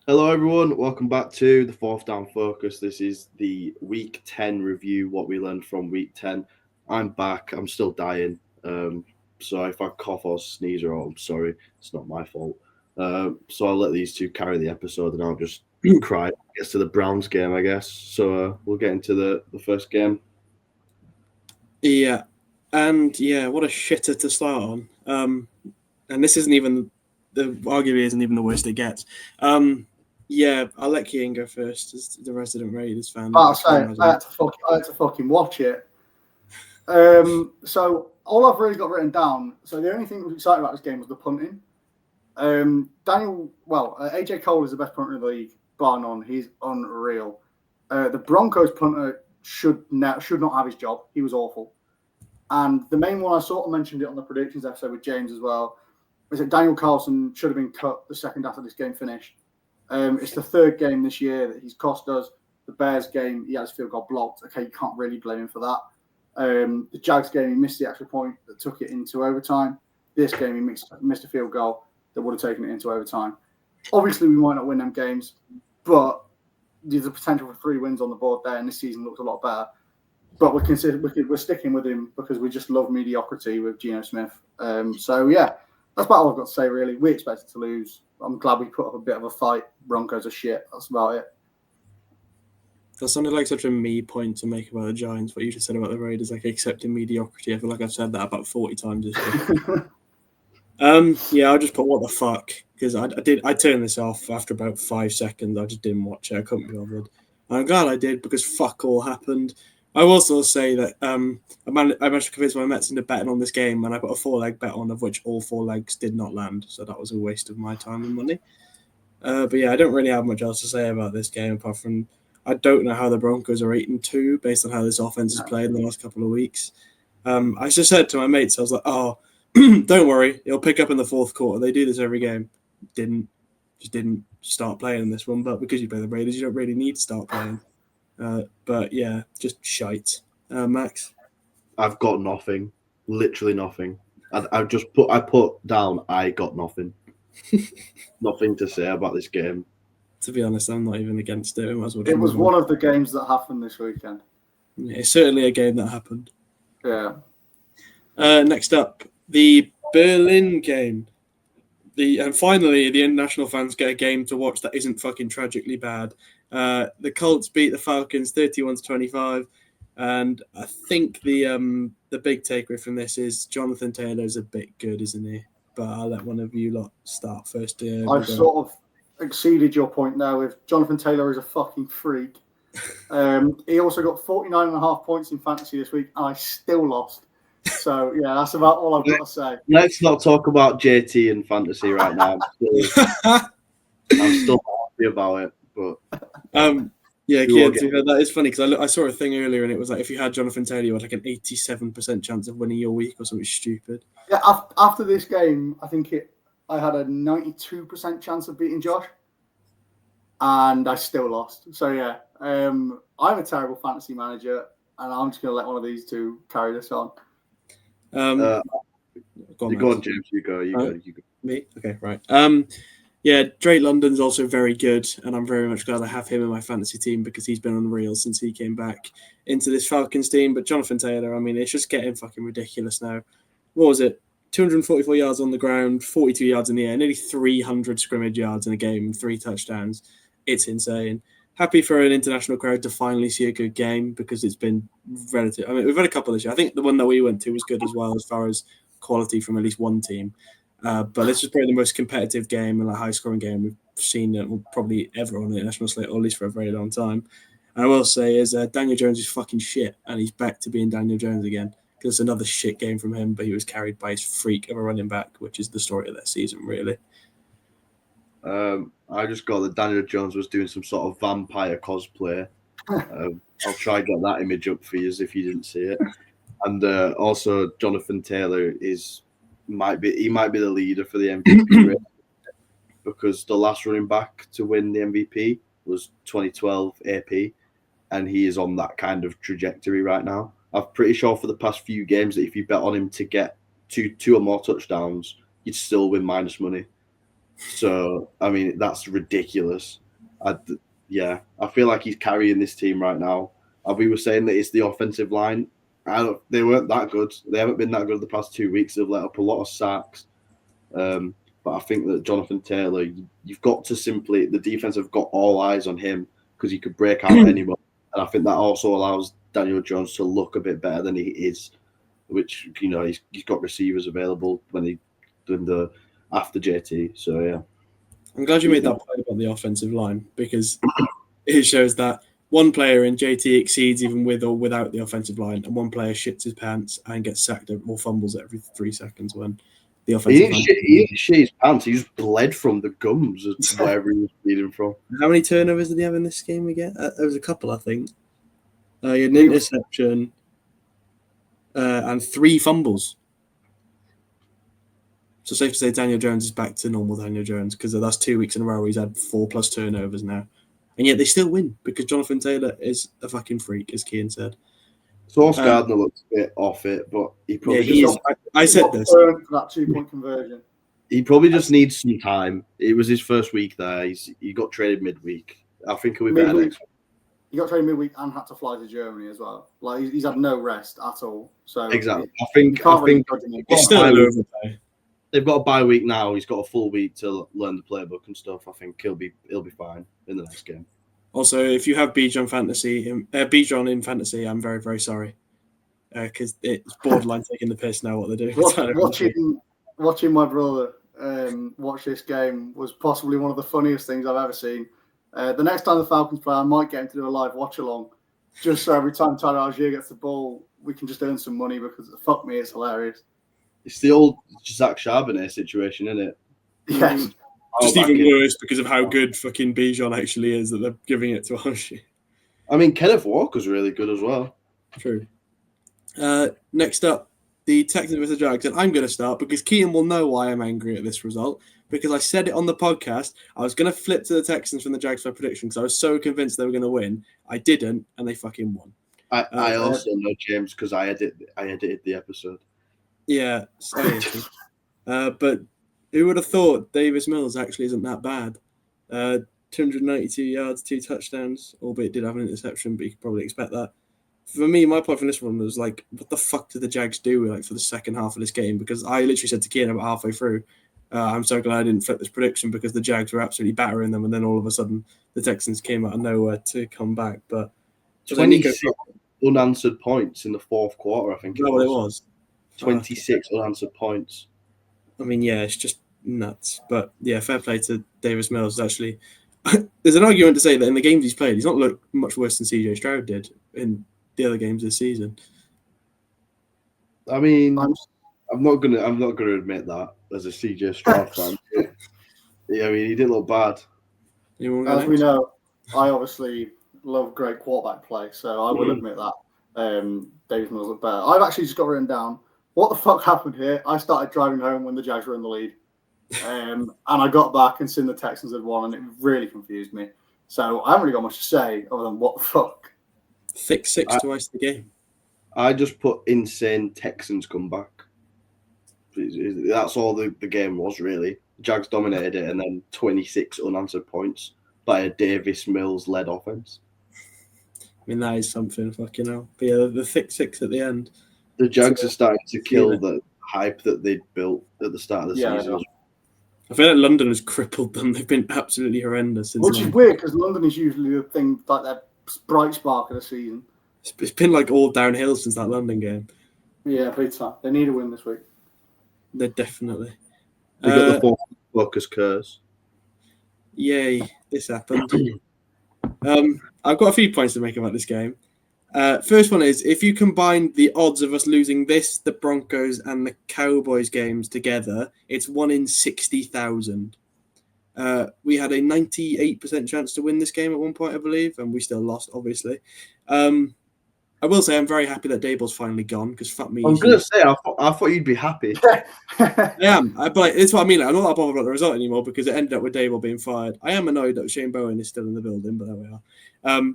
Hello, everyone. Welcome back to the Fourth Down Focus. This is the Week 10 review, what we learned from Week 10. I'm back. I'm still dying. So if I cough or sneeze or all, I'm sorry. It's not my fault. So I'll let these two carry the episode and I'll just cry. Gets to the Browns game, I guess. So we'll get into the first game. Yeah, what a shitter to start on. And this isn't even arguably isn't even the worst it gets. I'll let Kian go first as the resident Raiders fan. I had to fucking watch it. So all I've really got written down. So the only thing that was exciting about this game was the punting. AJ Cole is the best punter in the league, bar none. He's unreal. The Broncos punter should not have his job. He was awful. And the main one, I sort of mentioned it on the predictions episode with James as well, is that Daniel Carlson should have been cut the second after this game finished. It's the third game this year that he's cost us. The Bears game, he had his field goal blocked. Okay, you can't really blame him for that. The Jags game, he missed the extra point that took it into overtime. This game, he missed a field goal that would have taken it into overtime. Obviously, we might not win them games, but there's a potential for 3 wins on the board there, and this season looks a lot better. But we're sticking with him because we just love mediocrity with Geno Smith. That's about all I've got to say, really. We expected to lose. I'm glad we put up a bit of a fight. Broncos are shit. That's about it. That sounded like such a me point to make about the Giants, what you just said about the Raiders, like accepting mediocrity. I feel like I've said that about 40 times this year. I'll just put what the fuck, because I turned this off after about 5 seconds. I just didn't watch it. I couldn't be bothered. I'm glad I did, because fuck all happened. I will also say that I managed to convince my Mets into betting on this game, and I put a 4-leg bet on, of which all 4 legs did not land. So that was a waste of my time and money. I don't really have much else to say about this game, apart from I don't know how the Broncos are 8-2 based on how this offense has played in the last couple of weeks. I just said to my mates, I was like, oh, don't worry, it'll pick up in the fourth quarter. They do this every game. Didn't start playing in this one, but because you play the Raiders, you don't really need to start playing. Just shite. Max? I've got nothing. Literally nothing. I put down, I got nothing. Nothing to say about this game. To be honest, I'm not even against it. It was one of the games that happened this weekend. Yeah, it's certainly a game that happened. Yeah. Next up, the Berlin game. And finally, the international fans get a game to watch that isn't fucking tragically bad. The Colts beat the Falcons 31-25, and I think the big takeaway from this is Jonathan Taylor's a bit good, isn't he? But I'll let one of you lot start first. I've sort of exceeded your point there with Jonathan Taylor is a fucking freak. He also got 49.5 points in fantasy this week, and I still lost. So, yeah, that's about all I've got to say. Let's not talk about JT and fantasy right now. I'm still happy about it. But that is funny because I saw a thing earlier and it was like if you had Jonathan Taylor, you had like an 87% chance of winning your week or something stupid. Yeah, after this game, I think I had a 92% chance of beating Josh, and I still lost. So yeah, I'm a terrible fantasy manager, and I'm just going to let one of these two carry this on. Go on, James. You go. Me? Okay, right. Drake London's also very good, and I'm very much glad I have him in my fantasy team because he's been unreal since he came back into this Falcons team. But Jonathan Taylor, I mean, it's just getting fucking ridiculous now. What was it? 244 yards on the ground, 42 yards in the air, nearly 300 scrimmage yards in a game, and 3 touchdowns. It's insane. Happy for an international crowd to finally see a good game because it's been relative. I mean, we've had a couple this year. I think the one that we went to was good as well as far as quality from at least one team. But this is probably the most competitive game and a high-scoring game we've seen probably ever on the international slate, or at least for a very long time. And I will say is Daniel Jones is fucking shit, and he's back to being Daniel Jones again because it's another shit game from him, but he was carried by his freak of a running back, which is the story of that season, really. I just got that Daniel Jones was doing some sort of vampire cosplay. I'll try and get that image up for you if you didn't see it. And also, Jonathan Taylor might be the leader for the MVP race because the last running back to win the MVP was 2012 AP, and he is on that kind of trajectory right now. I'm pretty sure for the past few games that if you bet on him to get two or more touchdowns, you'd still win minus money. So, I mean, that's ridiculous. I feel like he's carrying this team right now. We were saying that it's the offensive line. They weren't that good. They haven't been that good the past 2 weeks. They've let up a lot of sacks. But I think that Jonathan Taylor, you've got to simply, the defense have got all eyes on him because he could break out anymore. And I think that also allows Daniel Jones to look a bit better than he is, which, he's got receivers available after JT. So, yeah. I'm glad you made that point about the offensive line because it shows that one player in JT exceeds even with or without the offensive line, and one player shits his pants and gets sacked or fumbles every 3 seconds when the offensive line. He didn't shit his pants. He just bled from the gums wherever he was bleeding from. How many turnovers did he have in this game again? There was a couple, I think. He had an interception and 3 fumbles. So safe to say Daniel Jones is back to normal Daniel Jones because that's 2 weeks in a row where he's had 4+ turnovers now. And yet they still win because Jonathan Taylor is a fucking freak, as Kean said. Sauce Gardner looks a bit off it, but he probably I said this. For that 2-point conversion. He probably just needs some time. It was his first week there. He got traded midweek. I think he'll be better next week. He got traded midweek and had to fly to Germany as well. Like he's had no rest at all. So exactly. I think he's still overpay. They've got a bye week now. He's got a full week to learn the playbook and stuff. I think he'll be fine in the next game. Also, if you have Bijan in fantasy, I'm very, very sorry because it's borderline taking the piss now what they're doing. Watching my brother watch this game was possibly one of the funniest things I've ever seen. The next time the Falcons play, I might get him to do a live watch along, just so every time Tyler Algier gets the ball, we can just earn some money because fuck me, it's hilarious. It's the old Zach Charbonnet situation, isn't it? Yes. Just even worse because of how good fucking Bijan actually is that they're giving it to Algier. I mean, Kenneth Walker's really good as well. True. Next up, the Texans versus the Jags. And I'm going to start because Kean will know why I'm angry at this result. Because I said it on the podcast, I was going to flip to the Texans from the Jags for a prediction because I was so convinced they were going to win. I didn't, and they fucking won. I also know James because I edited the episode. Yeah, but who would have thought Davis Mills actually isn't that bad? 292 yards, 2 touchdowns, albeit did have an interception, but you could probably expect that. For me, my point from this one was like, what the fuck did the Jags do for the second half of this game? Because I literally said to Kean about halfway through, I'm so glad I didn't flip this prediction because the Jags were absolutely battering them, and then all of a sudden the Texans came out of nowhere to come back. But 26 unanswered points in the fourth quarter, I think. Is that what it was? 26 unanswered points. I mean, yeah, it's just nuts. But yeah, fair play to Davis Mills. Actually, there's an argument to say that in the games he's played, he's not looked much worse than CJ Stroud did in the other games this season. I mean, I'm not gonna admit that as a CJ Stroud fan. Yeah, I mean, he didn't look bad. As we know, I obviously love great quarterback play, so I will admit that Davis Mills looked better. I've actually just got written down what the fuck happened here. I started driving home when the Jags were in the lead, and I got back and seen the Texans had won, and it really confused me. So I haven't really got much to say other than what the fuck. Thick 6 to ice the game. I just put insane Texans comeback. That's all the game was, really. Jags dominated it, and then 26 unanswered points by a Davis Mills-led offense. I mean, that is something, fucking hell. But yeah, the thick 6 at the end. The Jags are starting to kill the hype that they built at the start of the season. I feel like London has crippled them. They've been absolutely horrendous. Which is weird, because London is usually the thing, like that bright spark of the season. It's been like all downhill since that London game. Yeah, big time. They need a win this week. They're definitely. They got the fourth focus curse. Yay, this happened. I've got a few points to make about this game. First one is, if you combine the odds of us losing this, the Broncos, and the Cowboys games together, it's 1 in 60,000. We had a 98% chance to win this game at one point, I believe, and we still lost, obviously. I will say I'm very happy that Daboll's finally gone, because fuck me. I was going to say, I thought you'd be happy. I am, but it's what I mean. I'm not that bothered about the result anymore, because it ended up with Daboll being fired. I am annoyed that Shane Bowen is still in the building, but there we are.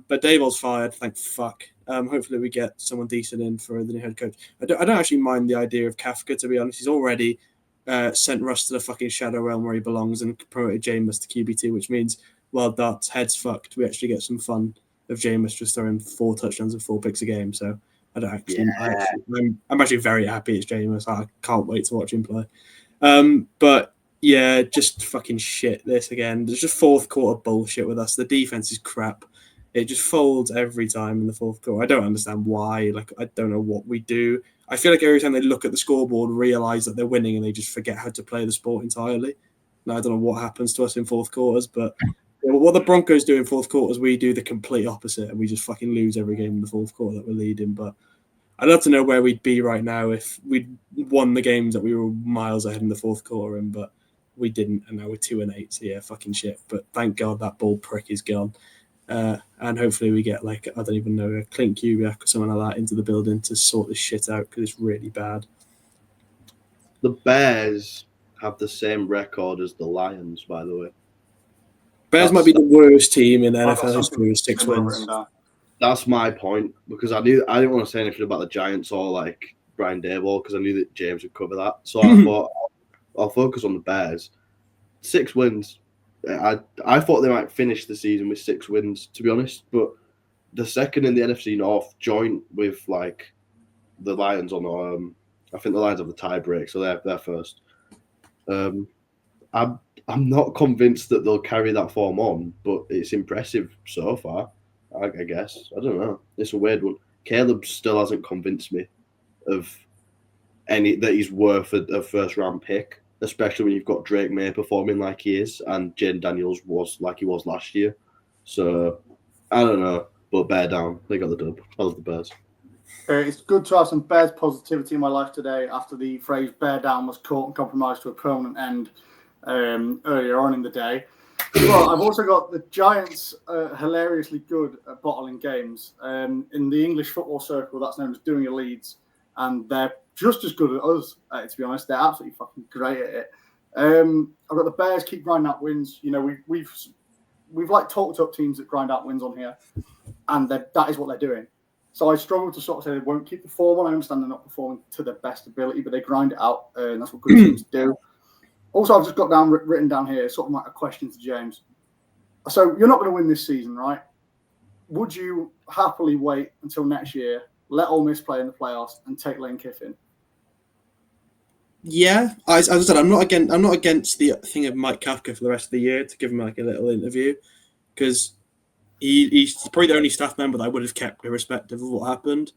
But Daboll's fired, thank fuck. Hopefully we get someone decent in for the new head coach. I don't actually mind the idea of Kafka, to be honest. He's already sent Russ to the fucking Shadow Realm where he belongs and promoted Jameis to QB2, which means, well, Dart's head's fucked. We actually get some fun of Jameis just throwing 4 touchdowns and 4 picks a game. So I'm actually very happy it's Jameis. I can't wait to watch him play. But yeah, just fucking shit this again. There's just fourth quarter bullshit with us. The defense is crap. It just folds every time in the fourth quarter. I don't understand why. Like, I don't know what we do. I feel like every time they look at the scoreboard, realize that they're winning, and they just forget how to play the sport entirely. Now, I don't know what happens to us in fourth quarters, but what the Broncos do in fourth quarters, we do the complete opposite, and we just fucking lose every game in the fourth quarter that we're leading. But I'd love to know where we'd be right now if we'd won the games that we were miles ahead in the fourth quarter in, but we didn't, and now we're 2-8. So yeah, fucking shit. But thank God that bald prick is gone. And hopefully we get, like, I don't even know, a Clint Kubiak or someone like that into the building to sort this shit out, because it's really bad. The Bears have the same record as the Lions, by the way. Bears might be the worst team in NFL history with 6 wins. That's my point, because I didn't want to say anything about the Giants or like Brian Daboll, because I knew that James would cover that. So I thought I'll focus on the Bears. 6 wins. I thought they might finish the season with 6 wins, to be honest. But the second in the NFC North, joint with like the Lions on. I think the Lions have the tie break, so they're first. I'm not convinced that they'll carry that form on, but it's impressive so far. I guess. I don't know. It's a weird one. Caleb still hasn't convinced me of that he's worth a first round pick, especially when you've got Drake May performing like he is and Jaden Daniels was like he was last year. So I don't know, but bear down. They got the dub. I love the Bears. It's good to have some Bears positivity in my life today after the phrase bear down was caught and compromised to a permanent end earlier on in the day. Well, I've also got the Giants hilariously good at bottling games. In the English football circle, that's known as doing your leads, and they're just as good at us, to be honest. They're absolutely fucking great at it. I've got the Bears keep grinding out wins. You know, we've like talked up teams that grind out wins on here, and that is what they're doing. So I struggle to sort of say they won't keep the form on. I understand they're not performing to their best ability, but they grind it out, and that's what good teams do. Also, I've just got written down here, sort of like a question to James. So you're not going to win this season, right? Would you happily wait until next year, let Ole Miss play in the playoffs, and take Lane Kiffin? Yeah, as I said, I'm not against the thing of Mike Kafka for the rest of the year to give him like a little interview, because he's probably the only staff member that I would have kept irrespective of what happened.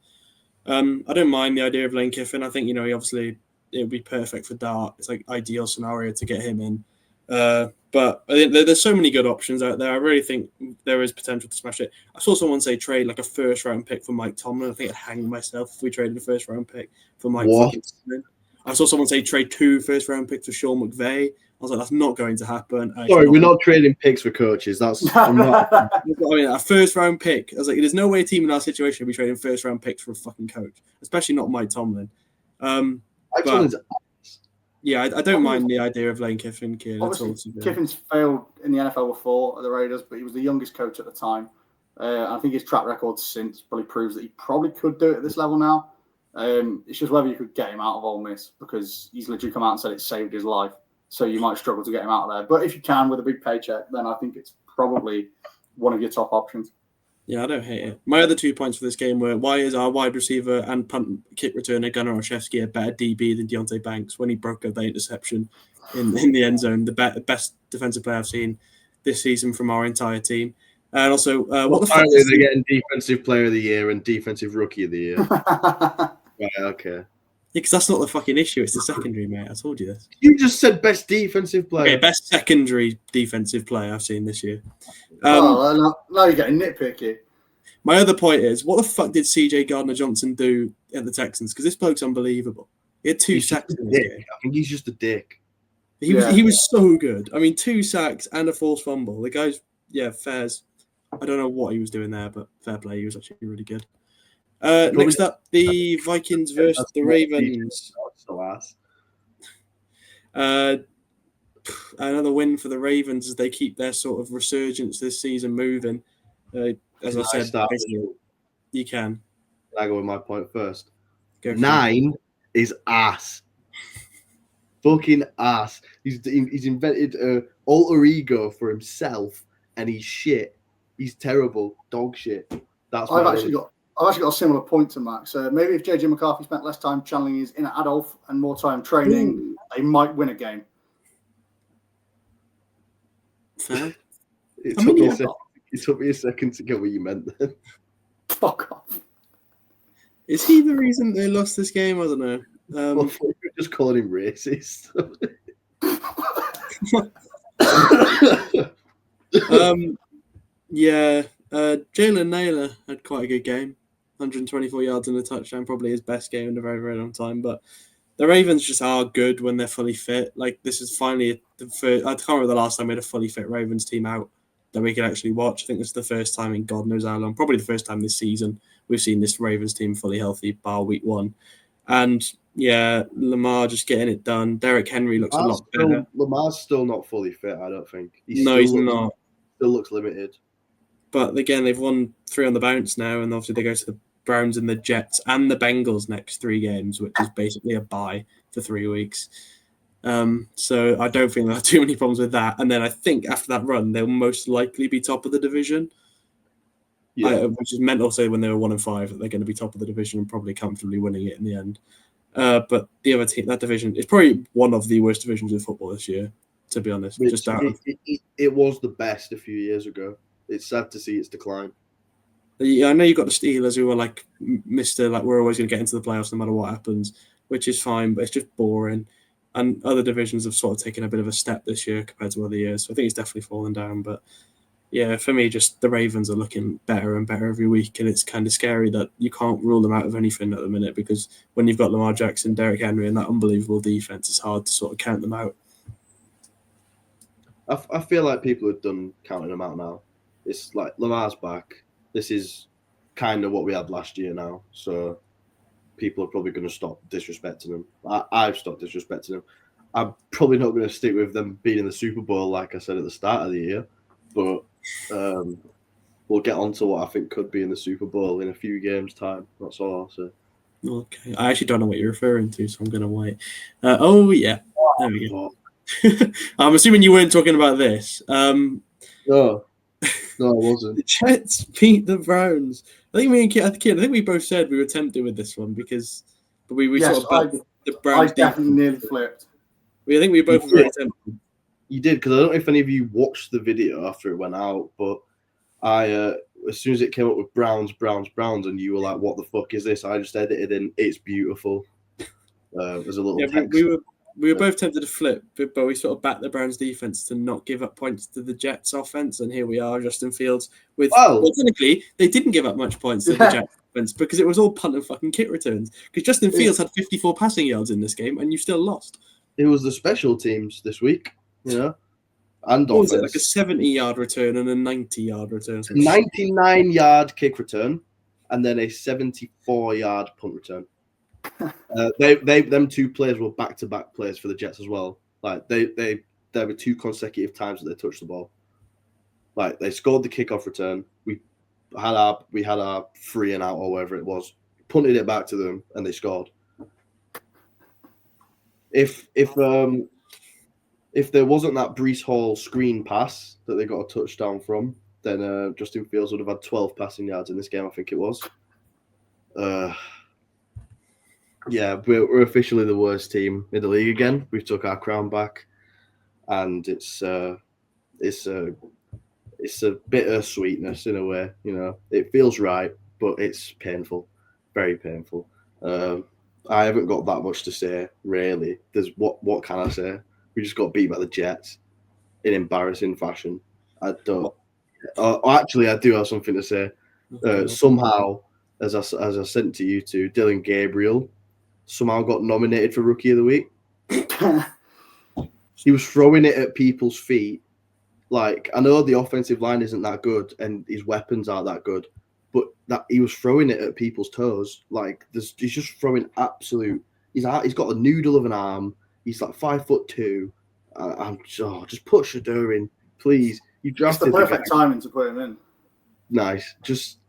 I don't mind the idea of Lane Kiffin. I think, he obviously it would be perfect for Dart. It's like ideal scenario to get him in. But I think there's so many good options out there. I really think there is potential to smash it. I saw someone say trade like a first round pick for Mike Tomlin. I think I'd hang myself if we traded a first round pick for Mike Tomlin. I saw someone say trade 2 first round picks for Sean McVay. I was like, that's not going to happen. Sorry, we're not trading picks for coaches. A first round pick. I was like, there's no way a team in our situation would be trading first round picks for a fucking coach, especially not Mike Tomlin. Yeah, I don't mind the idea of Lane Kiffin. Kiffin's failed in the NFL before at the Raiders, but he was the youngest coach at the time. I think his track record since probably proves that he probably could do it at this level now. It's just whether you could get him out of Ole Miss, because he's literally come out and said it saved his life. So you might struggle to get him out of there. But if you can with a big paycheck, then I think it's probably one of your top options. Yeah, I don't hate it. My other 2 points for this game were, why is our wide receiver and punt kick returner Gunnar Olszewski a better DB than Deontay Banks when he broke up the interception in the end zone? The best defensive player I've seen this season from our entire team. And also, what the fuck is they're getting defensive player of the year and defensive rookie of the year. Right, okay. Yeah, because that's not the fucking issue. It's the secondary, mate. I told you this. You just said best defensive player. Okay, best secondary defensive player I've seen this year. Now you're getting nitpicky. My other point is, what the fuck did CJ Gardner-Johnson do at the Texans? Because this bloke's unbelievable. He had 2 sacks in this game. I think he's just a dick. He was so good. I mean, 2 sacks and a forced fumble. The guy's, fairs. I don't know what he was doing there, but fair play. He was actually really good. Next up, the Vikings versus the Ravens. Another win for the Ravens as they keep their sort of resurgence this season moving. As I said, you can. I go with my point first. 9 is ass. fucking ass. He's invented a alter ego for himself, and he's shit. He's terrible, dog shit. I've actually got a similar point to Max. Maybe if JJ McCarthy spent less time channeling his inner Adolf and more time training, they might win a game. Fair. It took me a second to get what you meant then. Fuck off. Is he the reason they lost this game? I don't know. Well, I thought you were just calling him racist. Jalen Naylor had quite a good game. 124 yards and a touchdown, probably his best game in a very, very long time. But the Ravens just are good when they're fully fit. Like, this is finally the first. I can't remember the last time we had a fully fit Ravens team out that we could actually watch. I think this is the first time in God knows how long. Probably the first time this season we've seen this Ravens team fully healthy, bar week 1. And yeah, Lamar just getting it done. Derrick Henry looks a lot better. Lamar's still not fully fit, I don't think. He's not. Still looks limited. But again, they've won 3 on the bounce now, and obviously they go to the Browns and the Jets and the Bengals next 3 games, which is basically a bye for 3 weeks. So I don't think they'll have too many problems with that. And then I think after that run, they'll most likely be top of the division. Yeah. Which is meant also when they were 1-5 that they're going to be top of the division and probably comfortably winning it in the end. But the other team, that division, is probably one of the worst divisions of football this year, to be honest. It was the best a few years ago. It's sad to see its decline. Yeah, I know you've got the Steelers who are like Mr. Like, we're always going to get into the playoffs no matter what happens, which is fine, but it's just boring. And other divisions have sort of taken a bit of a step this year compared to other years. So I think it's definitely fallen down. But yeah, for me, just the Ravens are looking better and better every week. And it's kind of scary that you can't rule them out of anything at the minute, because when you've got Lamar Jackson, Derrick Henry, and that unbelievable defense, it's hard to sort of count them out. I feel like people have done counting them out now. It's like Lamar's back. This is kind of what we had last year now. So people are probably going to stop disrespecting them. I've stopped disrespecting them. I'm probably not going to stick with them being in the Super Bowl, like I said at the start of the year. But we'll get on to what I think could be in the Super Bowl in a few games' time. That's all I'll say. Okay. I actually don't know what you're referring to, so I'm going to wait. Oh, yeah. There we go. I'm assuming you weren't talking about this. No, I wasn't. The Jets beat the Browns. I think we both said we were tempted with this one because we yes, sort of the Browns. I definitely nearly flipped. I think we both were very tempted. You did, because I don't know if any of you watched the video after it went out, but I as soon as it came up with Browns, and you were like, "What the fuck is this?" I just edited in. It's beautiful. There's a little text. We were both tempted to flip, but we sort of backed the Browns defense to not give up points to the Jets offense, and here we are, Justin Fields with. Well, technically, they didn't give up much points to the Jets offense because it was all punt and fucking kick returns. Because Justin Fields had 54 passing yards in this game, and you still lost. It was the special teams this week, and offense. Was it like a 70-yard return and a 90-yard return? 99-yard kick return, and then a 74-yard punt return. Them 2 plays were back-to-back plays for the Jets as well. Like there were 2 consecutive times that they touched the ball. Like they scored the kickoff return. We had our 3 and out or whatever it was. Punted it back to them and they scored. If there wasn't that Breece Hall screen pass that they got a touchdown from, then Justin Fields would have had 12 passing yards in this game. I think it was. Yeah, we're officially the worst team in the league again. We've took our crown back, and it's a bitter sweetness in a way. It feels right, but it's painful, very painful. I haven't got that much to say really. There's what can I say? We just got beat by the Jets in embarrassing fashion. I don't. Actually, I do have something to say. Somehow, as I sent to you two, Dylan Gabriel somehow got nominated for Rookie of the Week. He was throwing it at people's feet. Like, I know the offensive line isn't that good and his weapons aren't that good, but that he was throwing it at people's toes. Like, he's just throwing absolute. He's got a noodle of an arm. He's like 5'2". I'm just put Shador in, please. You drafted the perfect timing to put him in. Nice. Just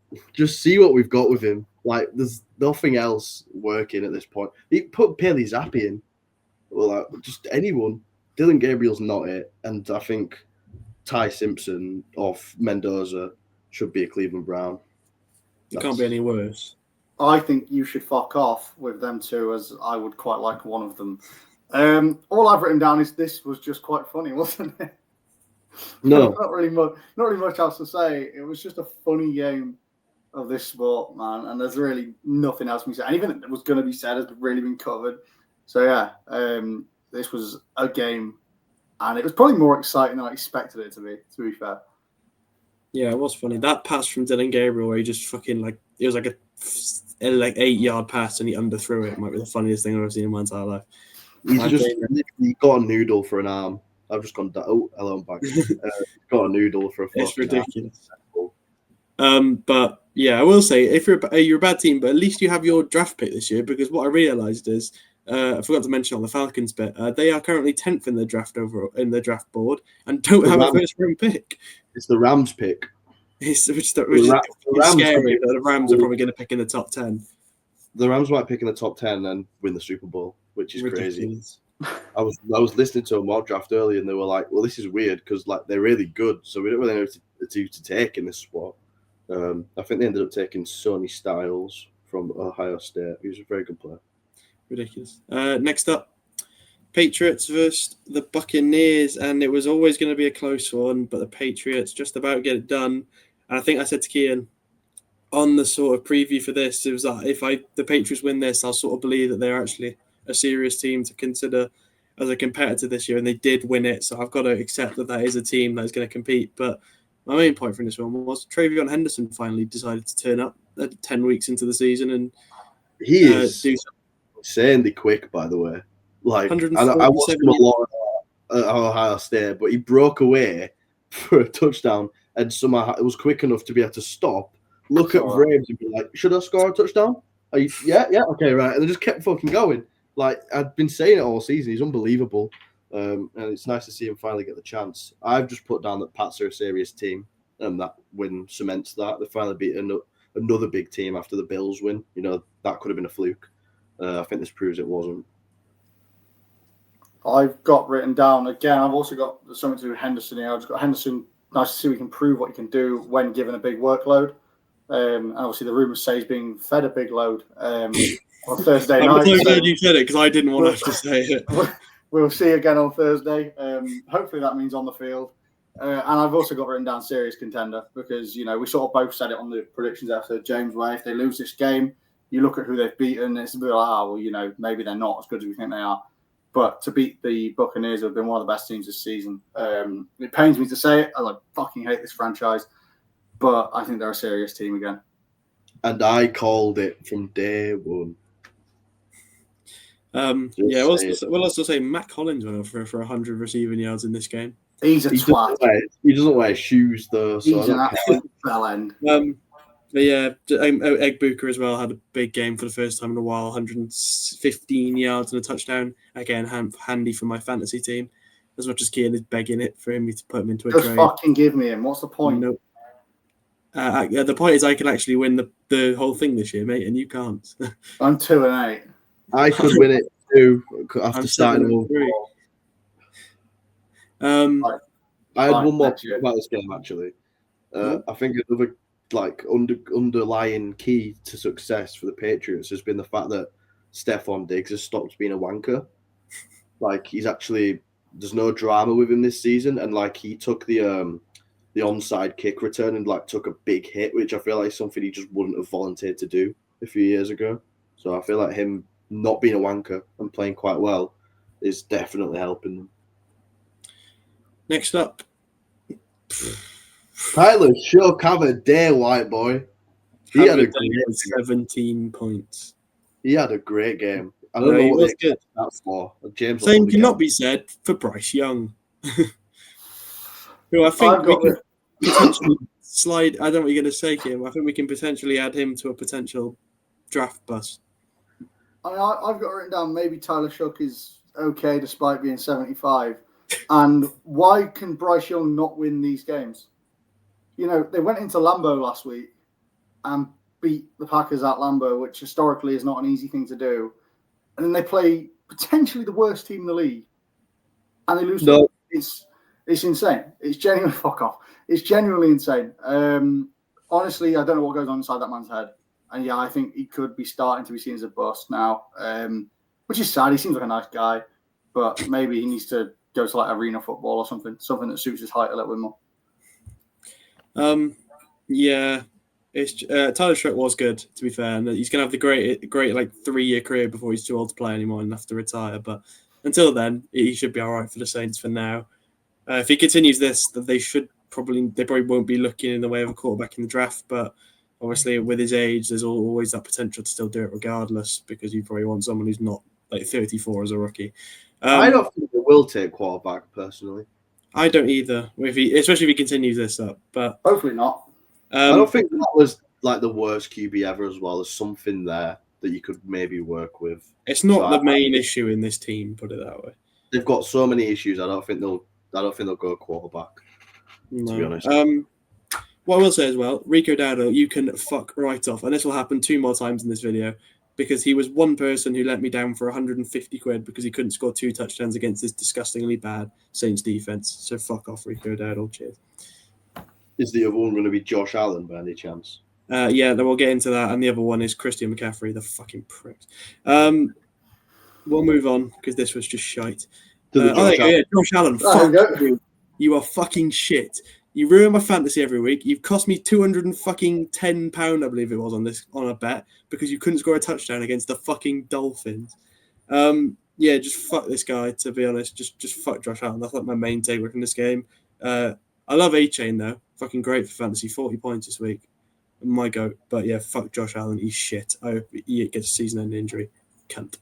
see what we've got with him. Like, there's nothing else working at this point. He put Bailey Zappi in. Well, just anyone. Dylan Gabriel's not it, and I think Ty Simpson off Mendoza should be a Cleveland Brown. It can't be any worse. I think you should fuck off with them two, as I would quite like one of them. All I've written down is this was just quite funny, wasn't it? No, not really much else to say. It was just a funny game of this sport, man, and there's really nothing else to be said. Anything that was going to be said has really been covered. So yeah, this was a game, and it was probably more exciting than I expected it to be. To be fair. Yeah, it was funny. That pass from Dylan Gabriel, where he just fucking it was like a 8-yard pass, and he underthrew it. Might be the funniest thing I've ever seen in my entire life. He got a noodle for an arm. I've just gone. Oh, hello, I'm back. Got a noodle for a. It's ridiculous. But yeah, I will say, if you're a bad team, but at least you have your draft pick this year, because what I realised is, I forgot to mention on the Falcons bit, they are currently 10th in the draft board and don't have a first round pick. It's the Rams pick. Which is scary. The Rams are probably going to pick in the top 10. The Rams might pick in the top 10 and win the Super Bowl, which is Ridiculous. Crazy. I was listening to a mock draft earlier, and they were like, "Well, this is weird because they're really good, so we don't really know who to take in this spot." I think they ended up taking Sonny Styles from Ohio State. He was a very good player. Ridiculous. Next up, Patriots versus the Buccaneers, and it was always going to be a close one, but the Patriots just about get it done. And I think I said to Kian on the sort of preview for this, it was that if the Patriots win this, I'll sort of believe that they're actually a serious team to consider as a competitor this year, and they did win it, so I've got to accept that is a team that is going to compete. But my main point from this one was Travion Henderson finally decided to turn up at 10 weeks into the season, and he is insanely quick, by the way. I watched him a lot at Ohio State, but he broke away for a touchdown, and somehow it was quick enough to be able to stop, look at Braves, and be like, "Should I score a touchdown? Are you, yeah, okay, right." And they just kept fucking going. I'd been saying it all season. He's unbelievable. And it's nice to see him finally get the chance. I've just put down that Pats are a serious team, and that win cements that. They finally beat another big team after the Bills win. That could have been a fluke. I think this proves it wasn't. I've got written down, again, I've also got something to do with Henderson here. I've just got Henderson, nice to see we can prove what he can do when given a big workload. And obviously the rumours say he's being fed a big load on Thursday night. I'm so glad you said it, because I didn't want to have to say it. We'll see again on Thursday. Hopefully that means on the field. And I've also got written down serious contender, because, we sort of both said it on the predictions episode, James, where if they lose this game, you look at who they've beaten, it's a bit like, maybe they're not as good as we think they are. But to beat the Buccaneers, who have been one of the best teams this season, it pains me to say it. I fucking hate this franchise, but I think they're a serious team again. And I called it from day one. We'll also say Matt Collins went over for 100 receiving yards in this game. He's a twat. He doesn't wear shoes, though. So he's an absolute bell end. But yeah, Egg Booker as well had a big game for the first time in a while, 115 yards and a touchdown. Again, handy for my fantasy team. As much as Kian is begging it for him to put him into a trade. Just fucking give me him. What's the point? Nope. The point is I can actually win the whole thing this year, mate, and you can't. I'm 2-8. I could win it too after starting over. I had one more about this game, actually. I think another underlying key to success for the Patriots has been the fact that Stephon Diggs has stopped being a wanker. He's actually, there's no drama with him this season, and he took the onside kick return and took a big hit, which I feel like is something he just wouldn't have volunteered to do a few years ago. So I feel like him not being a wanker and playing quite well is definitely helping them. Next up, Tyler Shook, have a day, white boy. He had a great 17 points. He had a great game. I don't know what they expect that for. James, same cannot be said for Bryce Young, who I think we can potentially slide. I don't know what you're going to say, Kim. I think we can potentially add him to a potential draft bust. I've got written down maybe Tyler Shook is okay despite being 75. And why can Bryce Young not win these games? They went into Lambeau last week and beat the Packers at Lambeau, which historically is not an easy thing to do. And then they play potentially the worst team in the league, and they lose. No. It's insane. It's genuinely fuck off. It's genuinely insane. Honestly, I don't know what goes on inside that man's head. And yeah, I think he could be starting to be seen as a bust now, which is sad. He seems like a nice guy, but maybe he needs to go to like arena football or something that suits his height a little bit more. Yeah, it's Tyler Shrek was good, to be fair, and he's gonna have the great like 3-year career before he's too old to play anymore and have to retire. But until then, he should be all right for the Saints for now. If he continues this, they probably won't be looking in the way of a quarterback in the draft, but obviously with his age, there's always that potential to still do it regardless, because you probably want someone who's not like 34 as a rookie. I don't think they will take quarterback personally. I don't either, especially if he continues this up. But hopefully not. I don't think that was like the worst QB ever as well. There's something there that you could maybe work with. It's not the main issue in this team, put it that way. They've got so many issues. I don't think they'll go quarterback. No. To be honest. What I will say as well, Rico Dowdle, you can fuck right off, and this will happen 2 more times in this video, because he was one person who let me down for 150 quid because he couldn't score 2 touchdowns against this disgustingly bad Saints defense. So fuck off, Rico Dowdle. Cheers. Is the other one going to be Josh Allen by any chance? Yeah, then we'll get into that, and the other one is Christian McCaffrey, the fucking prick. We'll move on because this was just shite. Josh Allen. Fuck you. You are fucking shit. You ruin my fantasy every week. You've cost me £210, I believe it was, on a bet because you couldn't score a touchdown against the fucking Dolphins. Yeah, just fuck this guy. To be honest, just fuck Josh Allen. That's like my main takeaway from this game. I love A-Chain though. Fucking great for fantasy. 40 points this week. My goat. But yeah, fuck Josh Allen. He's shit. I hope he gets a season-end injury. Cunt.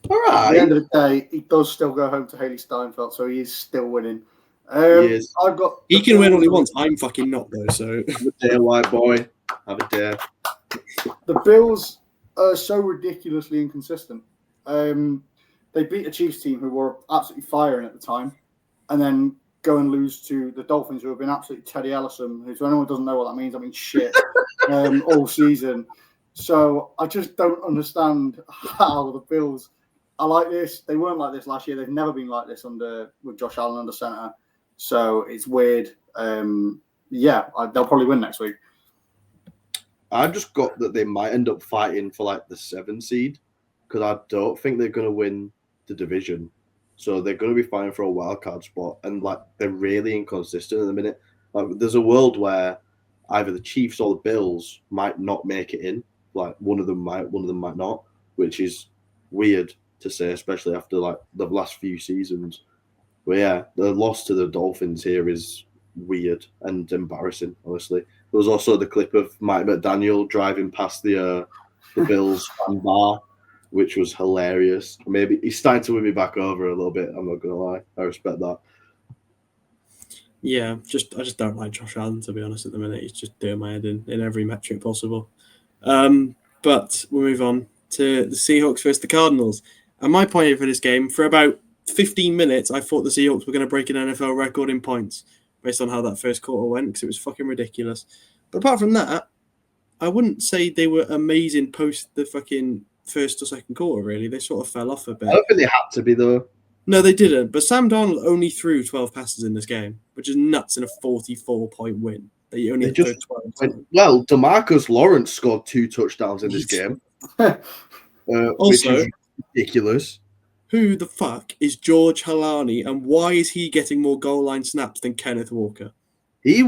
All right. At the end of the day, he does still go home to Haley Steinfeld, so he is still winning. He can win all he wants. I'm fucking not though. So have a dare, white boy. Have a dare. The Bills are so ridiculously inconsistent. They beat a Chiefs team who were absolutely firing at the time, and then go and lose to the Dolphins, who have been absolutely Teddy Ellison, who, to anyone who doesn't know what that means, I mean shit, all season. So I just don't understand how the Bills are like this. They weren't like this last year. They've never been like this with Josh Allen under center. So it's weird. They'll probably win next week. I've just got that they might end up fighting for like the 7 seed because I don't think they're going to win the division. So they're going to be fighting for a wild card spot, and like they're really inconsistent at the minute. Like there's a world where either the Chiefs or the Bills might not make it in. Like one of them might not, which is weird to say, especially after like the last few seasons. But yeah, the loss to the Dolphins here is weird and embarrassing, honestly. There was also the clip of Mike McDaniel driving past the Bills fan bar, which was hilarious. Maybe he's starting to win me back over a little bit. I'm not gonna lie. I respect that. Yeah, I just don't like Josh Allen, to be honest. At the minute, he's just doing my head in every metric possible. But we'll move on to the Seahawks versus the Cardinals. And my point for this game, for about 15 minutes, I thought the Seahawks were going to break an NFL record in points based on how that first quarter went, because it was fucking ridiculous. But apart from that, I wouldn't say they were amazing post the fucking first or second quarter, really. They sort of fell off a bit. I don't think they had to be, though. No, they didn't. But Sam Darnold only threw 12 passes in this game, which is nuts in a 44-point win. They only threw 12. Well, DeMarcus Lawrence scored 2 touchdowns in this game. Which is ridiculous. Who the fuck is George Halani, and why is he getting more goal line snaps than Kenneth Walker? I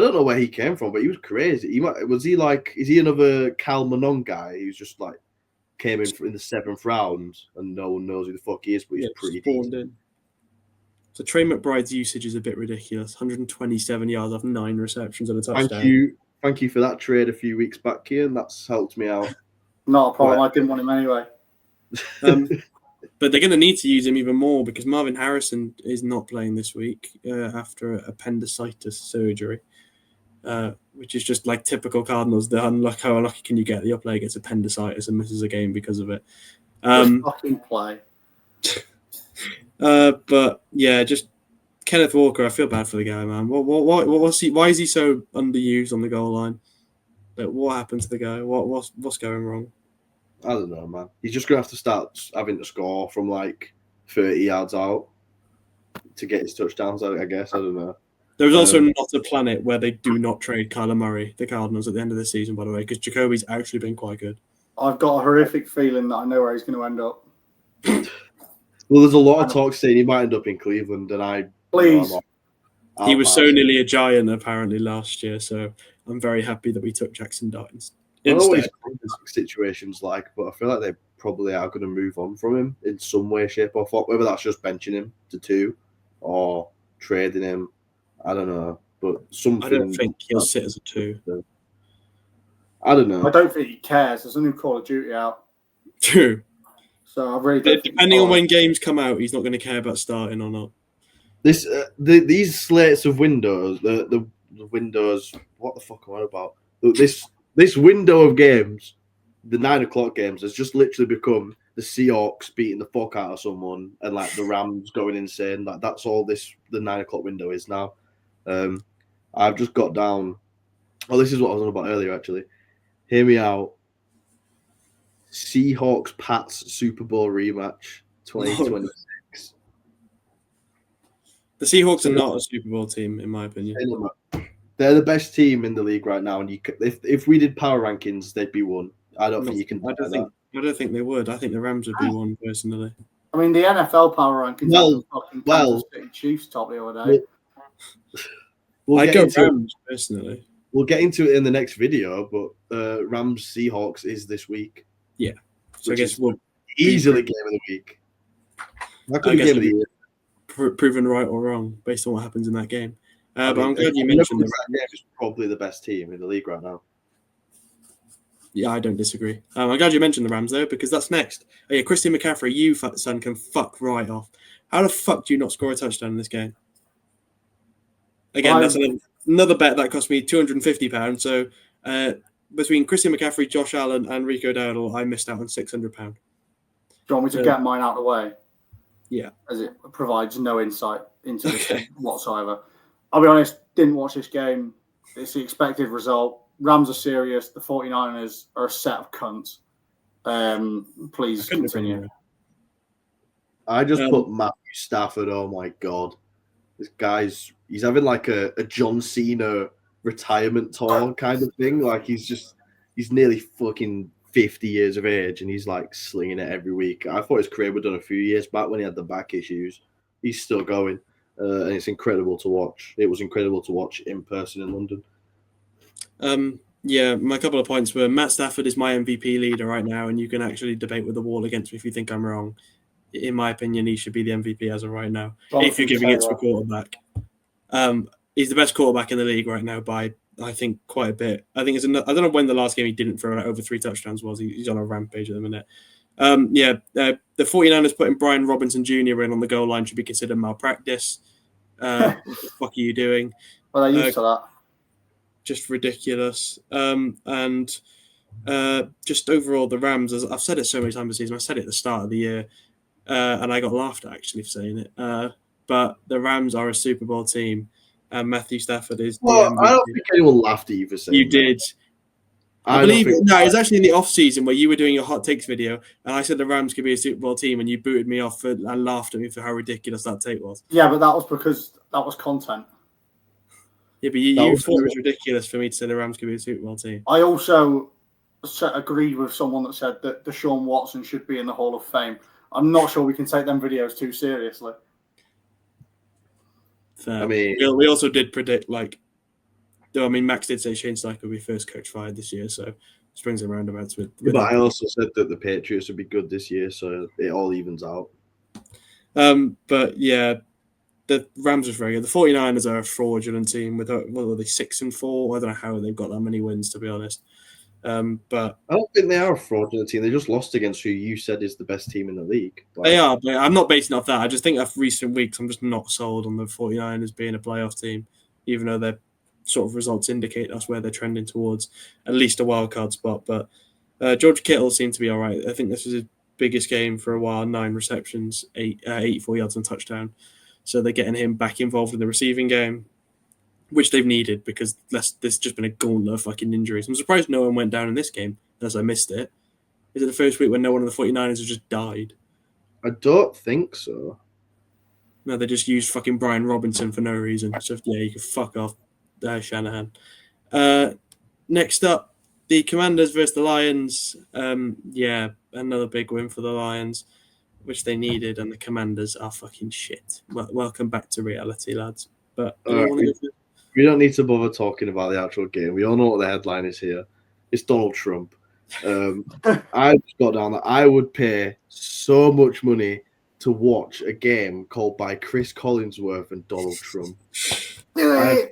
don't know where he came from, but he was crazy. Is he another Cal Manon guy who's just like came in the 7th round and no one knows who the fuck he is, but he's pretty decent. In. So Trey McBride's usage is a bit ridiculous. 127 yards off 9 receptions and a touchdown. Thank you for that trade a few weeks back, Kian. That's helped me out. Not a problem. I didn't want him anyway. But they're going to need to use him even more because Marvin Harrison is not playing this week after appendicitis surgery, which is just like typical Cardinals. How unlucky can you get that your player gets appendicitis and misses a game because of it? Fucking play. But yeah, just Kenneth Walker. I feel bad for the guy, man. Why is he so underused on the goal line? Like, what happened to the guy? What's going wrong? I don't know, man. He's just gonna have to start having to score from like 30 yards out to get his touchdowns. I guess. I don't know. There's also not a planet where they do not trade Kyler Murray, the Cardinals, at the end of the season, by the way, because Jacoby's actually been quite good. I've got a horrific feeling that I know where he's going to end up. Well, there's a lot of talk saying he might end up in Cleveland, and Please. He was so nearly a Giant apparently last year, so I'm very happy that we took Jackson Dart I don't know what his situation's like, but I feel like they probably are going to move on from him in some way, shape, or form. Whether that's just benching him to 2 or trading him, I don't know. But something. I don't think he'll sit as a 2. I don't know. I don't think he cares. There's a new Call of Duty out. True. So I really don't depending on when games come out, he's not going to care about starting or not. These slates of windows, the windows. What the fuck am I about? This window of games, the 9 o'clock games, has just literally become the Seahawks beating the fuck out of someone and like the Rams going insane. Like that's all the 9 o'clock window is now. I've just got down. Oh, this is what I was on about earlier. Actually, hear me out. Seahawks Pats Super Bowl rematch 2026. The Seahawks are not a Super Bowl team, in my opinion. They're the best team in the league right now, and if we did power rankings, they'd be one. I don't think you can. I don't think they would. I think the Rams would be one personally. I mean, the NFL power rankings. Kansas City Chiefs top the other day. I'd go Rams personally. We'll get into it in the next video, but Rams Seahawks is this week. Yeah, so I guess we'll easily game of the week. That could be game of the year. Proven right or wrong based on what happens in that game. But I'm glad you mentioned that game is probably the best team in the league right now. Yeah, I don't disagree. I'm glad you mentioned the Rams though, because that's next. Oh, yeah, Christian McCaffrey, you son can fuck right off. How the fuck do you not score a touchdown in this game? Again, that's another bet that cost me £250. So between Christian McCaffrey, Josh Allen, and Rico Dowdle, I missed out on £600. Do you want me to get mine out of the way? Yeah. As it provides no insight into this whatsoever. I'll be honest, didn't watch this game. It's the expected result. Rams are serious. The 49ers are a set of cunts. Please continue. I just put Matthew Stafford. Oh my God. This he's having like a John Cena retirement tour kind of thing. Like he's nearly fucking 50 years of age and he's like slinging it every week. I thought his career was done a few years back when he had the back issues. He's still going. And it's incredible to watch. It was incredible to watch in person in London. Yeah, my couple of points were Matt Stafford is my MVP leader right now, and you can actually debate with the wall against me if you think I'm wrong. In my opinion, he should be the MVP as of right now. If you're giving it to a quarterback. He's the best quarterback in the league right now by, I think, quite a bit. I think I don't know when the last game he didn't throw out over 3 touchdowns was. He's on a rampage at the minute. The 49ers putting Brian Robinson Jr. in on the goal line should be considered malpractice. What the fuck are you doing? Well, they're used to that. Just ridiculous. And just overall, the Rams, as I've said it so many times this season, I said it at the start of the year, and I got laughed at actually for saying it. But the Rams are a Super Bowl team, and Matthew Stafford is the MVP. I don't think anyone laughed at you for saying you did. I believe it. No, it was actually in the off season where you were doing your hot takes video, and I said the Rams could be a Super Bowl team, and you booted me off and laughed at me for how ridiculous that take was. Yeah, but that was because that was content. Yeah, but you thought it was ridiculous for me to say the Rams could be a Super Bowl team. I also agreed with someone that said that Deshaun Watson should be in the Hall of Fame. I'm not sure we can take them videos too seriously. I mean, we also did predict Max did say Shane Steichen will be first coach fired this year, so springs and roundabouts with but I also said that the Patriots would be good this year, so it all evens out. But yeah, the Rams was very good. The 49ers are a fraudulent team with what were they 6-4? I don't know how they've got that many wins, to be honest. But I don't think they are a fraudulent team. They just lost against who you said is the best team in the league. They are, but I'm not basing it off that. I just think of recent weeks, I'm just not sold on the 49ers being a playoff team, even though their sort of results indicate that's where they're trending towards, at least a wild card spot. But George Kittle seemed to be all right. I think this was his biggest game for a while, 9 receptions, 84 yards and touchdown. So they're getting him back involved in the receiving game, which they've needed because there's just been a gauntlet of fucking injuries. I'm surprised no one went down in this game, as I missed it. Is it the first week when no one of the 49ers has just died? I don't think so. No, they just used fucking Brian Robinson for no reason. So, yeah, you can fuck off, Shanahan. Next up, the Commanders versus the Lions. Yeah, another big win for the Lions, which they needed, and the Commanders are fucking shit. Welcome back to reality, lads. But we don't need to bother talking about the actual game. We all know what the headline is here. It's Donald Trump. I just got down that I would pay so much money to watch a game called by Chris Collinsworth and Donald Trump. I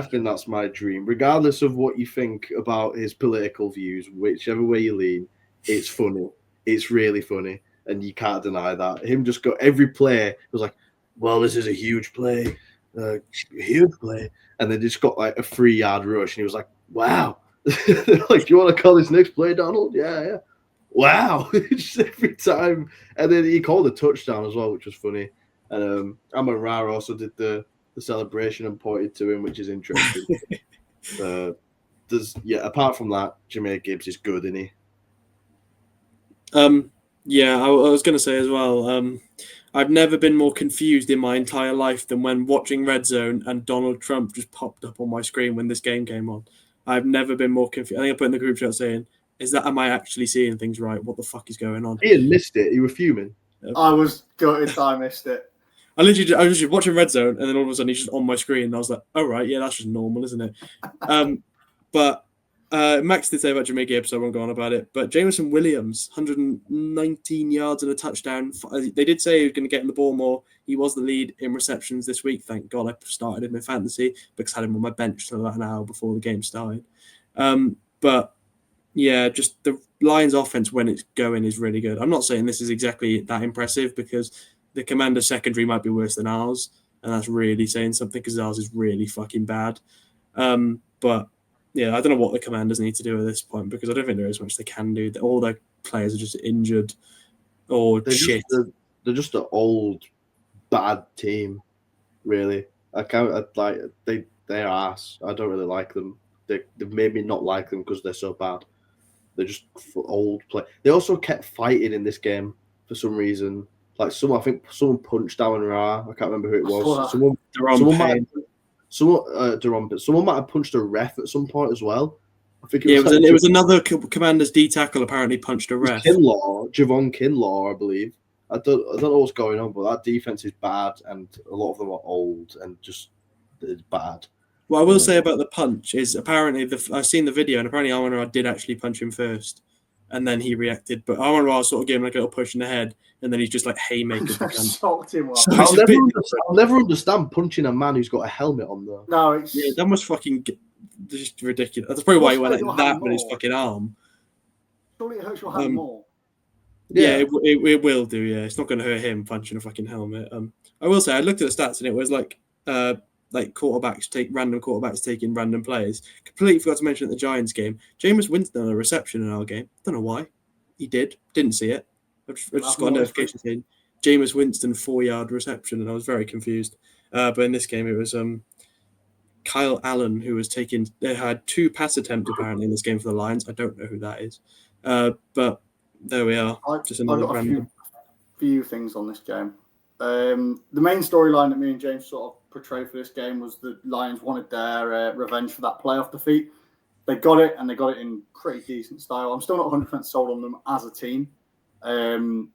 think that's my dream. Regardless of what you think about his political views, whichever way you lean, it's funny. It's really funny, and you can't deny that. Him just got every play was like, well, this is a huge play, and then just got like a 3-yard rush, and he was like, wow. Like, you want to call this next play, Donald? Yeah. Wow. Just every time. And then he called a touchdown as well, which was funny. And Amon Ra also did the celebration and pointed to him, which is interesting. Apart from that, Jahmyr Gibbs is good, isn't he? Yeah, I was going to say as well, I've never been more confused in my entire life than when watching Red Zone and Donald Trump just popped up on my screen when this game came on. I've never been more confused. I think I put in the group chat saying, am I actually seeing things right? What the fuck is going on? He had missed it. He was fuming. I was gutted I missed it. I was just watching Red Zone, and then all of a sudden he's just on my screen, and I was like, "Oh right, yeah, that's just normal, isn't it?" But Max did say about Jahmyr Gibbs, so I won't go on about it. But Jameson Williams, 119 yards and a touchdown. They did say he was going to get in the ball more. He was the lead in receptions this week. Thank God I started him in fantasy because I had him on my bench till about an hour before the game started. But yeah, just the Lions offense when it's going is really good. I'm not saying this is exactly that impressive because the Commanders secondary might be worse than ours, and that's really saying something because ours is really fucking bad. But yeah, I don't know what the Commanders need to do at this point because I don't think there is much they can do. All their players are just injured or shit. They're just an old, bad team, really. They're ass. I don't really like them. They've made me not like them because they're so bad. They're just old play. They also kept fighting in this game for some reason. Like I think someone punched Amon Ra. I can't remember who it was. Someone might have punched a ref at some point as well. I think it was another Commanders D tackle apparently punched a ref. Javon Kinlaw, I believe. I don't know what's going on, but that defense is bad, and a lot of them are old and just it's bad. What I will say about the punch is apparently I've seen the video, and apparently Amon Ra did actually punch him first, and then he reacted. But Amon Ra sort of gave him like a little push in the head, and then he's just like haymakers. Socked him off. I'll never understand punching a man who's got a helmet on though. No, that must fucking just ridiculous. That's probably why he went like that with his fucking arm. Surely it hurts your hand more. Yeah, it will do. Yeah, it's not going to hurt him punching a fucking helmet. I will say I looked at the stats and it was like random quarterbacks taking random players. Completely forgot to mention at the Giants game, Jameis Winston had a reception in our game. Don't know why. He didn't see it. I just got a notification saying Jameis Winston 4-yard reception, and I was very confused. But in this game, it was Kyle Allen who was taking. They had 2 pass attempts apparently in this game for the Lions. I don't know who that is, but there we are. Just another random. Few things on this game. The main storyline that me and James sort of portrayed for this game was the Lions wanted their revenge for that playoff defeat. They got it, and they got it in pretty decent style. I'm still not 100% sold on them as a team. Going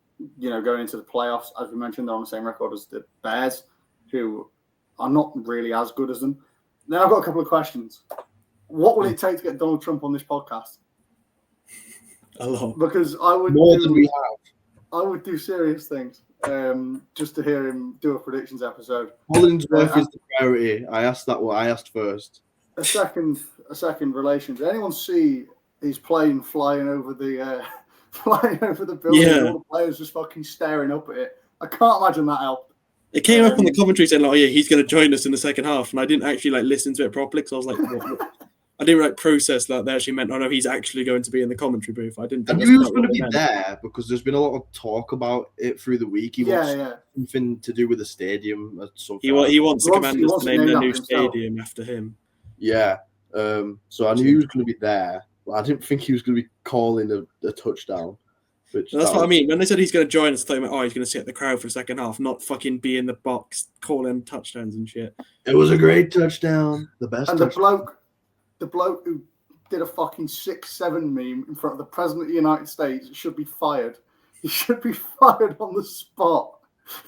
into the playoffs, as we mentioned, they're on the same record as the Bears, who are not really as good as them. Then I've got a couple of questions. What will it take to get Donald Trump on this podcast? A lot. Because I would more than we have. I would do serious things just to hear him do a predictions episode. Collinsworth is the priority. I asked that what I asked first. A second relation. Did anyone see his plane flying over the building? Yeah. And all the players just fucking staring up at it. I can't imagine that helped. It came up on the commentary saying, like, "Oh yeah, he's going to join us in the second half," and I didn't actually listen to it properly because I was like, what? I didn't process that they actually meant, "Oh no, he's actually going to be in the commentary booth." I didn't. I knew he was going to be there because there's been a lot of talk about it through the week. He wants something to do with the stadium. He wants the Commanders to name their new stadium after him. Yeah. So I knew he was going to be there, I didn't think he was going to be calling a touchdown. That's what I mean. When they said he's going to join us, I thought, he's going to sit the crowd for the second half, not fucking be in the box calling touchdowns and shit. It was a great touchdown. The best. And touchdown. the bloke who did a fucking 6-7 meme in front of the President of the United States should be fired. He should be fired on the spot.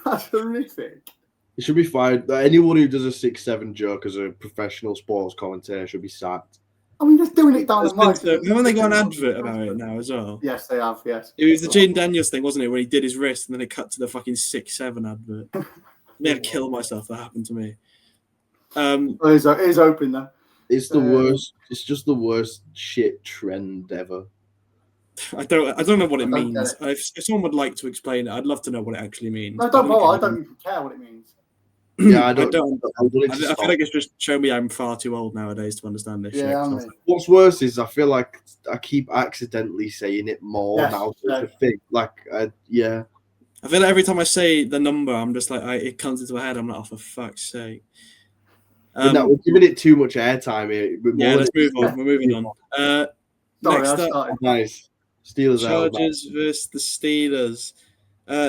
That's horrific. He should be fired. Anyone who does a 6-7 joke as a professional sports commentator should be sacked. I mean, just doing it down the mic. Haven't they got an advert about it now as well? Yes, they have, yes. It was the Jaden Daniels thing, wasn't it, when he did his wrist and then it cut to the fucking 6-7 advert. I nearly killed myself. That happened to me. It is open, though. It's the worst. It's just the worst shit trend ever. I don't know what it means. If someone would like to explain it, I'd love to know what it actually means. No, don't bother. I don't even care what it means. Yeah, I I feel like it's just showing me I'm far too old nowadays to understand this shit. What's worse is I feel like I keep accidentally saying it more now. I feel like every time I say the number, I'm just like, it comes into my head. I'm like, oh, for fuck's sake. We're giving it too much airtime here. Let's move on. We're moving on. Next up, nice. Steelers Chargers versus the Steelers.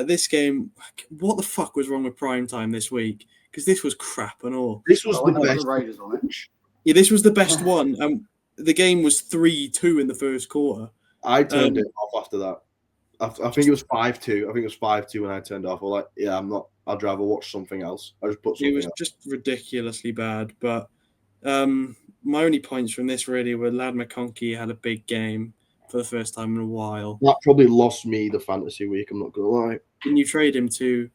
This game, what the fuck was wrong with primetime this week? Because this was crap and all. This was the best. Raiders on it. Yeah, this was the best one. The game was 3-2 in the first quarter. I turned it off after that. I think it was 5-2. I think it was 5-2 when I turned it off. I was like, yeah, I'm not. I'd rather watch something else. I just put something else. It was just ridiculously bad. But my only points from this really were Lad McConkey had a big game for the first time in a while. That probably lost me the fantasy week. I'm not gonna lie. Didn't you trade him to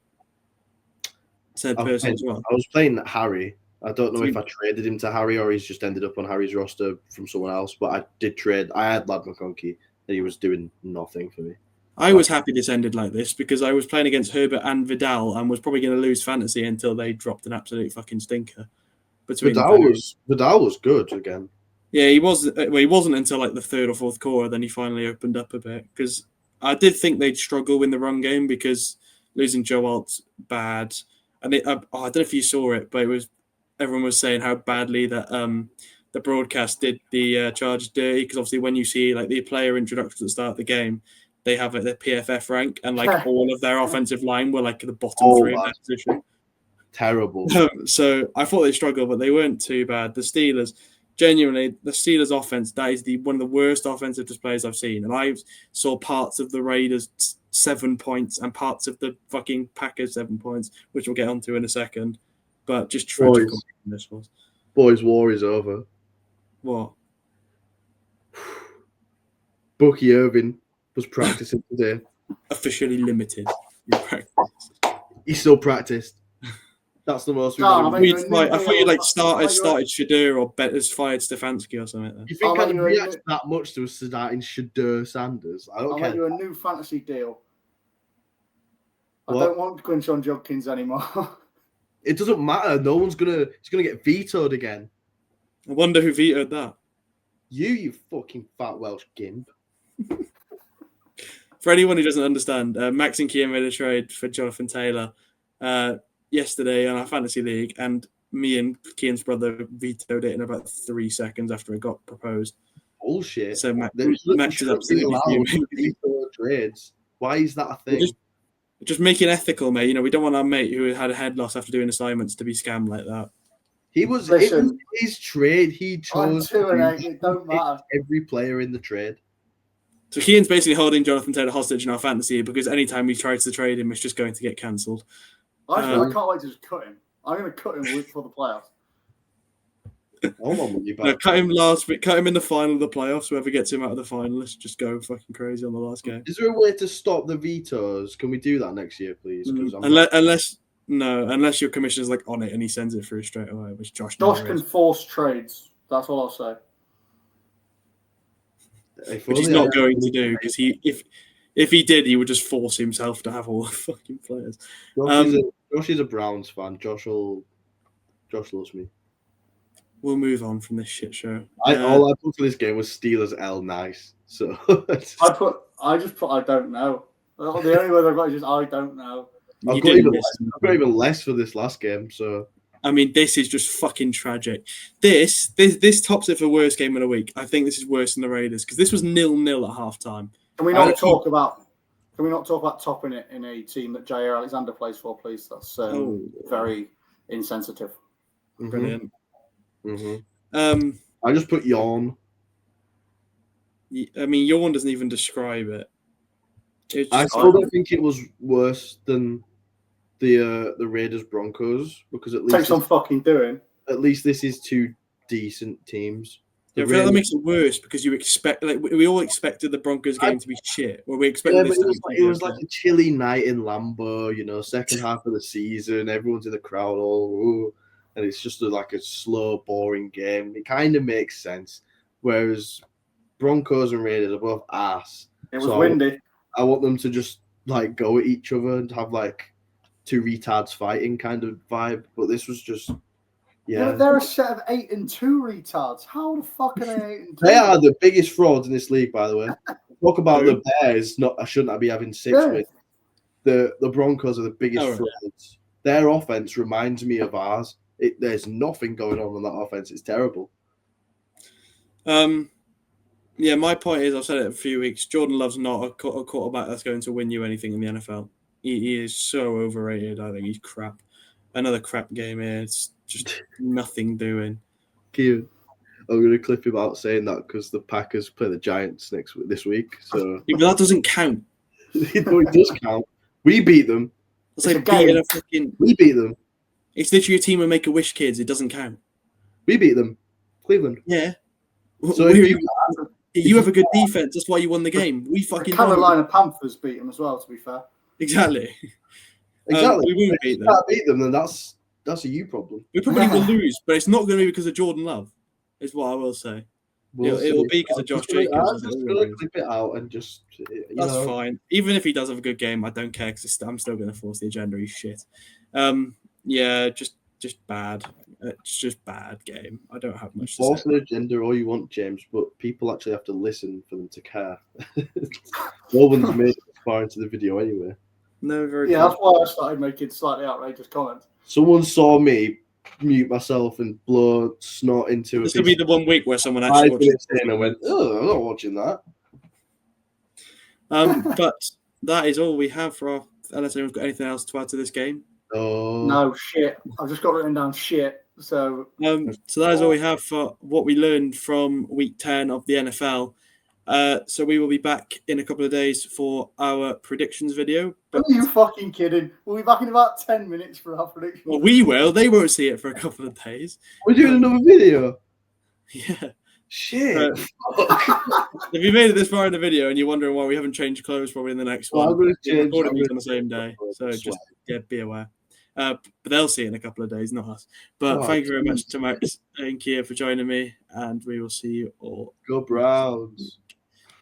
said person as well? I was playing Harry. I don't know if I traded him to Harry or he's just ended up on Harry's roster from someone else. But I did trade. I had Lad McConkey and he was doing nothing for me. I was happy this ended like this because I was playing against Herbert and Vidal and was probably going to lose fantasy until they dropped an absolute fucking stinker. Vidal was good again. Yeah, he was. Well, he wasn't until like the third or fourth quarter. Then he finally opened up a bit because I did think they'd struggle in the run game because losing Joe Alt's bad. And I don't know if you saw it, but everyone was saying how badly that the broadcast did the Chargers dirty because obviously when you see like the player introduction at the start of the game, they have their PFF rank and like all of their offensive line were like the bottom three in that position. Terrible. So I thought they struggled, but they weren't too bad. The Steelers. Genuinely, the Steelers' offense, that is one of the worst offensive displays I've seen. And I saw parts of the Raiders 7 points and parts of the fucking Packers 7 points, which we'll get onto in a second. But just tragic. This was. Boys, war is over. What? Bucky Irving was practicing today. Officially limited. He still practiced. That's the most. I thought you like started Shadur or Better's fired Stefanski or something. You think I'd react that much to starting Shadur Sanders? I don't care. I'll make you a new fantasy deal. I don't want Quinton Judkins anymore. It doesn't matter. No one's gonna. He's gonna get vetoed again. I wonder who vetoed that. You fucking fat Welsh gimp. For anyone who doesn't understand, Max and Kian made a trade for Jonathan Taylor yesterday on our fantasy league, and me and Kian's brother vetoed it in about 3 seconds after it got proposed. Bullshit. So Max is absolutely fuming. Trades. Why is that a thing? Just make it ethical, mate. You know, we don't want our mate who had a head loss after doing assignments to be scammed like that. It was his trade. He chose it don't matter. Every player in the trade. So Kian's basically holding Jonathan Taylor hostage in our fantasy because anytime he tries to trade him, it's just going to get cancelled. I can't wait to just cut him. I'm going to cut him for the playoffs. Cut him last week. Cut him in the final of the playoffs. Whoever gets him out of the finalists, just go fucking crazy on the last game. Is there a way to stop the vetoes? Can we do that next year, please? Unless your commissioner's like on it and he sends it through straight away, which Josh can force trades. That's all I'll say. Which he's not going to do because if he did, he would just force himself to have all the fucking players. Josh is a Browns fan. Josh loves me. We'll move on from this shit show. All I put for this game was Steelers L nice. So I just put I don't know. The only word I've got is just I don't know. I've got even less for this last game. So I mean, this is just fucking tragic. This tops it for worst game of the week. I think this is worse than the Raiders because this was 0-0 at halftime. Can we not talk about topping it in a team that Jair Alexander plays for, please? That's very insensitive. Brilliant. Mm-hmm. I just put yawn. I mean, yawn doesn't even describe it. I still don't think it was worse than the Raiders Broncos because at least takes some fucking doing. At least this is two decent teams. Yeah, I feel like that makes it worse because you expect, like, we all expected the Broncos game to be shit. Well, we expected this to be it was like a chilly night in Lambeau, second half of the season, everyone's in the crowd and it's just like a slow, boring game. It kind of makes sense. Whereas Broncos and Raiders are both ass. It was windy. I want them to just like go at each other and have like two retards fighting kind of vibe. But this was just. Yeah, they're a set of 8-2 retards. How the fuck are they 8-2? They are the biggest frauds in this league, by the way. Talk about the Bears. I shouldn't be having 6 wins. The Broncos are the biggest frauds. Their offense reminds me of ours. There's nothing going on that offense. It's terrible. Yeah, my point is, I've said it a few weeks. Jordan Love's not a quarterback that's going to win you anything in the NFL. He is so overrated. I think he's crap. Another crap game here. It's just nothing doing. Cute. I'm going to clip him out saying that because the Packers play the Giants this week. So but that doesn't count. It does count. We beat them. It's like beating a fucking. We beat them. It's literally a team of Make-A-Wish kids. It doesn't count. We beat them. Cleveland. Yeah. So you have a good defense. That's why you won the game. We fucking Carolina Panthers beat them as well. To be fair. Exactly. We won't beat them. If you can't beat them, then that's a you problem. We probably will lose, but it's not going to be because of Jordan Love. Is what I will say. It will be because of Josh Jacobs. I'm just going to clip it out and just. That's fine. Even if he does have a good game, I don't care because I'm still going to force the agenda. He's shit. Yeah, just bad. It's just bad game. I don't have much to say. Force an agenda all you want, James, but people actually have to listen for them to care. No one's made it far into the video anyway. No, very that's why I started making slightly outrageous comments. Someone saw me mute myself and blow snot into This could be the 1 week where someone actually watched it. And I went, oh, I'm not watching that. But that is all we have for our. Unless anyone's got anything else to add to this game. No shit. I've just got written down shit. So that is all we have for what we learned from week 10 of the NFL. So we will be back in a couple of days for our predictions video. Are you fucking kidding? We'll be back in about 10 minutes for our predictions. Well, we will. They won't see it for a couple of days. We're doing another video. Yeah. Shit. If you made it this far in the video and you're wondering why we haven't changed clothes probably in the next one, we're recording these on the same day. So just be aware. But they'll see it in a couple of days, not us. But thank you very much to Max and Kia for joining me, and we will see you all. Go Browns.